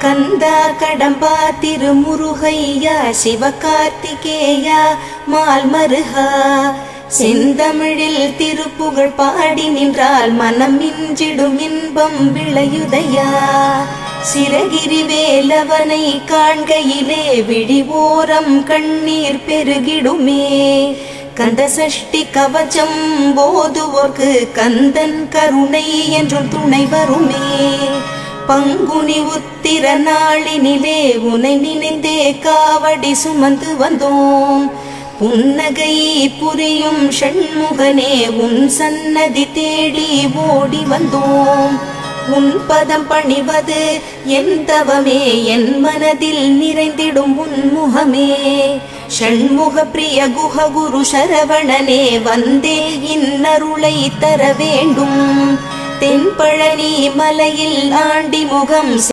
கந்தா கடம்பா திருமுருகையா சிவகார்த்திகேயா மால்மருகா செந்தமிழில் திருப்புகழ் பாடி நின்றால் மனம் மிஞ்சிடும் இன்பம் விளையுதையா. சிரகிரி வேலவனை காண்கையிலே விழிவோரம் கண்ணீர் பெருகிடுமே. கந்த சஷ்டி கவச்சம் போதுவோர்க்கு கந்தன் கருணை என்றும் துணை வருமே. பங்குனி உத்திர நாளினிலே உனை நினைந்தே காவடி சுமந்து வந்தோம். புன்னகை புரியும் ஷண்முகனே உன் சன்னதி தேடி ஓடி வந்தோம். உன் பதம் பணிவது என் தவமே, என் மனதில் நிறைந்திடும் உன் முகமே. ஷண்முக பிரிய குஹ குரு சரவணனே வந்தே இன்னருளை தர வேண்டும். தென்பழனி மலையில் ஆண்டி முகம்